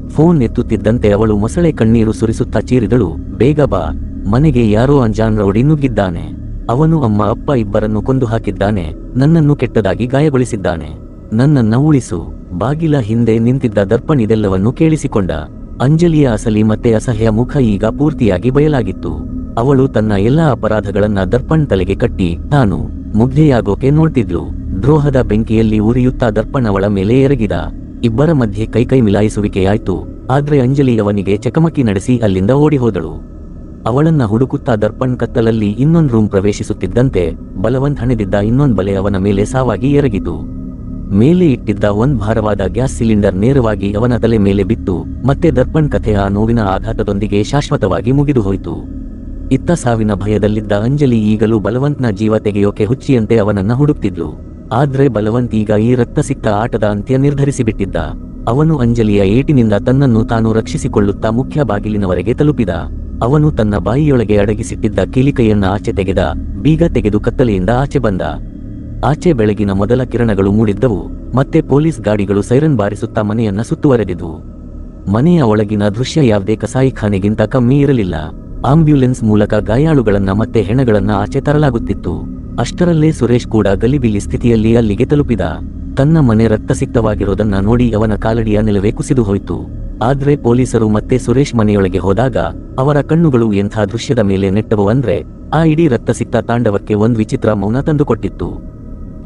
ಫೋನ್ ಎತ್ತುತ್ತಿದ್ದಂತೆ ಅವಳು ಮೊಸಳೆ ಕಣ್ಣೀರು ಸುರಿಸುತ್ತಾ ಚೀರಿದಳು, ಬೇಗ ಬಾ, ಮನೆಗೆ ಯಾರೋ ಅಂಜಾನ್ ರೌಡಿ ನುಗ್ಗಿದ್ದಾನೆ. ಅವನು ಅಮ್ಮ ಅಪ್ಪ ಇಬ್ಬರನ್ನು ಕೊಂದು ಹಾಕಿದ್ದಾನೆ, ನನ್ನನ್ನು ಕೆಟ್ಟದಾಗಿ ಗಾಯಗೊಳಿಸಿದ್ದಾನೆ, ನನ್ನನ್ನ ಉಳಿಸು. ಬಾಗಿಲ ಹಿಂದೆ ನಿಂತಿದ್ದ ದರ್ಪಣ್ ಇದೆಲ್ಲವನ್ನು ಕೇಳಿಸಿಕೊಂಡ. ಅಂಜಲಿಯ ಅಸಲಿ ಮತ್ತೆ ಅಸಹ್ಯ ಮುಖ ಈಗ ಪೂರ್ತಿಯಾಗಿ ಬಯಲಾಗಿತ್ತು. ಅವಳು ತನ್ನ ಎಲ್ಲಾ ಅಪರಾಧಗಳನ್ನ ದರ್ಪಣ್ ತಲೆಗೆ ಕಟ್ಟಿ ತಾನು ಮುಗ್ಧೆಯಾಗೋಕೆ ನೋಡ್ತಿದ್ಲು. ದ್ರೋಹದ ಬೆಂಕಿಯಲ್ಲಿ ಉರಿಯುತ್ತಾ ದರ್ಪಣ್ ಅವಳ ಮೇಲೆ ಎರಗಿದ. ಇಬ್ಬರ ಮಧ್ಯೆ ಕೈ ಮಿಲಾಯಿಸುವಿಕೆಯಾಯ್ತು. ಆದ್ರೆ ಅಂಜಲಿ ಅವನಿಗೆ ಚಕಮಕಿ ನಡೆಸಿ ಅಲ್ಲಿಂದ ಓಡಿ ಹೋದಳು. ಅವಳನ್ನ ಹುಡುಕುತ್ತಾ ದರ್ಪಣ್ ಕತ್ತಲಲ್ಲಿ ಇನ್ನೊಂದ್ ರೂಮ್ ಪ್ರವೇಶಿಸುತ್ತಿದ್ದಂತೆ ಬಲವಂತ್ ಹಣೆದಿದ್ದ ಇನ್ನೊಂದ್ ಬಲೆ ಅವನ ಮೇಲೆ ಸಾವಾಗಿ ಎರಗಿತು. ಮೇಲೆ ಇಟ್ಟಿದ್ದ ಒಂದ್ ಭಾರವಾದ ಗ್ಯಾಸ್ ಸಿಲಿಂಡರ್ ನೇರವಾಗಿ ಅವನ ತಲೆ ಮೇಲೆ ಬಿತ್ತು. ಮತ್ತೆ ದರ್ಪಣ್ ಕಥೆ ಆ ನೋವಿನ ಆಘಾತದೊಂದಿಗೆ ಶಾಶ್ವತವಾಗಿ ಮುಗಿದು ಹೋಯಿತು. ಇತ್ತ ಸಾವಿನ ಭಯದಲ್ಲಿದ್ದ ಅಂಜಲಿ ಈಗಲೂ ಬಲವಂತ್ನ ಜೀವ ತೆಗೆಯೋಕೆ ಹುಚ್ಚಿಯಂತೆ ಅವನನ್ನ ಹುಡುಕ್ತಿದ್ಲು. ಆದ್ರೆ ಬಲವಂತ್ ಈಗ ಈ ರಕ್ತಸಿಕ್ತ ಆಟದ ಅಂತ್ಯ ನಿರ್ಧರಿಸಿಬಿಟ್ಟಿದ್ದ. ಅವನು ಅಂಜಲಿಯ ಏಟಿನಿಂದ ತನ್ನನ್ನು ತಾನು ರಕ್ಷಿಸಿಕೊಳ್ಳುತ್ತಾ ಮುಖ್ಯ ಬಾಗಿಲಿನವರೆಗೆ ತಲುಪಿದ. ಅವನು ತನ್ನ ಬಾಯಿಯೊಳಗೆ ಅಡಗಿಸಿಟ್ಟಿದ್ದ ಕೀಲಿಕೈಯನ್ನ ಆಚೆ ತೆಗೆದ. ಬೀಗ ತೆಗೆದು ಕತ್ತಲೆಯಿಂದ ಆಚೆ ಬಂದ. ಆಚೆ ಬೆಳಗಿನ ಮೊದಲ ಕಿರಣಗಳು ಮೂಡಿದ್ದವು. ಮತ್ತೆ ಪೊಲೀಸ್ ಗಾಡಿಗಳು ಸೈರನ್ ಬಾರಿಸುತ್ತಾ ಮನೆಯನ್ನ ಸುತ್ತುವರೆದಿದ್ವು. ಮನೆಯ ಒಳಗಿನ ದೃಶ್ಯ ಯಾವುದೇ ಕಸಾಯಿಖಾನೆಗಿಂತ ಕಮ್ಮಿ ಇರಲಿಲ್ಲ. ಆಂಬ್ಯುಲೆನ್ಸ್ ಮೂಲಕ ಗಾಯಾಳುಗಳನ್ನ ಮತ್ತೆ ಹೆಣಗಳನ್ನ ಆಚೆ ತರಲಾಗುತ್ತಿತ್ತು. ಅಷ್ಟರಲ್ಲೇ ಸುರೇಶ್ ಕೂಡ ಗಲಿಬಿಲಿ ಸ್ಥಿತಿಯಲ್ಲಿ ಅಲ್ಲಿಗೆ ತಲುಪಿದ. ತನ್ನ ಮನೆ ರಕ್ತಸಿಕ್ತವಾಗಿರೋದನ್ನ ನೋಡಿ ಅವನ ಕಾಲಡಿಯ ನೆಲವೇ ಕುಸಿದು ಹೋಯಿತು. ಆದ್ರೆ ಪೊಲೀಸರು ಮತ್ತೆ ಸುರೇಶ್ ಮನೆಯೊಳಗೆ ಹೋದಾಗ ಅವರ ಕಣ್ಣುಗಳು ಎಂಥ ದೃಶ್ಯದ ಮೇಲೆ ನೆಟ್ಟವು ಅಂದ್ರೆ ಆ ಇಡೀ ರಕ್ತಸಿಕ್ತ ತಾಂಡವಕ್ಕೆ ಒಂದ್ ವಿಚಿತ್ರ ಮೌನ ತಂದುಕೊಟ್ಟಿತ್ತು.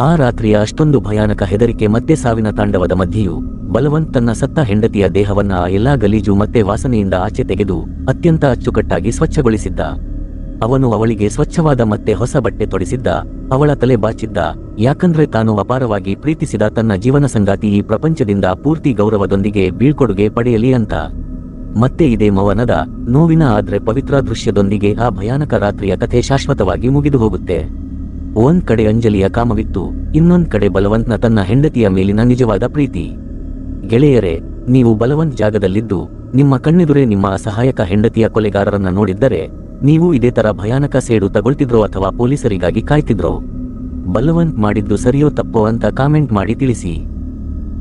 ಆ ರಾತ್ರಿಯ ಅಷ್ಟೊಂದು ಭಯಾನಕ ಹೆದರಿಕೆ ಮತ್ತೆ ಸಾವಿನ ತಾಂಡವದ ಮಧ್ಯೆಯೂ ಬಲವಂತ್ ತನ್ನ ಸತ್ತ ಹೆಂಡತಿಯ ದೇಹವನ್ನ ಆ ಎಲ್ಲಾ ಗಲೀಜು ಮತ್ತೆ ವಾಸನೆಯಿಂದ ಆಚೆ ತೆಗೆದು ಅತ್ಯಂತ ಅಚ್ಚುಕಟ್ಟಾಗಿ ಸ್ವಚ್ಛಗೊಳಿಸಿದ್ದ. ಅವನು ಅವಳಿಗೆ ಸ್ವಚ್ಛವಾದ ಮತ್ತೆ ಹೊಸ ಬಟ್ಟೆ ತೊಡಿಸಿದ್ದ. ಅವಳ ತಲೆ ಬಾಚಿದ್ದ, ಯಾಕಂದ್ರೆ ತಾನು ಅಪಾರವಾಗಿ ಪ್ರೀತಿಸಿದ ತನ್ನ ಜೀವನ ಸಂಗಾತಿ ಈ ಪ್ರಪಂಚದಿಂದ ಪೂರ್ತಿ ಗೌರವದೊಂದಿಗೆ ಬೀಳ್ಕೊಡುಗೆ ಪಡೆಯಲಿ ಅಂತ. ಮತ್ತೆ ಇದೇ ಮೌನದ ನೋವಿನ ಆದ್ರೆ ಪವಿತ್ರ ದೃಶ್ಯದೊಂದಿಗೆ ಆ ಭಯಾನಕ ರಾತ್ರಿಯ ಕಥೆ ಶಾಶ್ವತವಾಗಿ ಮುಗಿದು ಹೋಗುತ್ತೆ. ಒಂದ್ ಕಡೆ ಅಂಜಲಿಯ ಕಾಮವಿತ್ತು, ಇನ್ನೊಂದ್ ಕಡೆ ಬಲವಂತ್ನ ತನ್ನ ಹೆಂಡತಿಯ ಮೇಲಿನ ನಿಜವಾದ ಪ್ರೀತಿ. ಗೆಳೆಯರೇ, ನೀವು ಬಲವಂತ್ ಜಾಗದಲ್ಲಿದ್ದು ನಿಮ್ಮ ಕಣ್ಣೆದುರೇ ನಿಮ್ಮ ಅಸಹಾಯಕ ಹೆಂಡತಿಯ ಕೊಲೆಗಾರರನ್ನ ನೋಡಿದ್ದರೆ ನೀವು ಇದೇ ತರ ಭಯಾನಕ ಸೇಡು ತಗೊಳ್ತಿದ್ರೋ ಅಥವಾ ಪೊಲೀಸರಿಗಾಗಿ ಕಾಯ್ತಿದ್ರೋ? ಬಲವಂತ್ ಮಾಡಿದ್ದು ಸರಿಯೋ ತಪ್ಪೋ ಅಂತ ಕಾಮೆಂಟ್ ಮಾಡಿ ತಿಳಿಸಿ.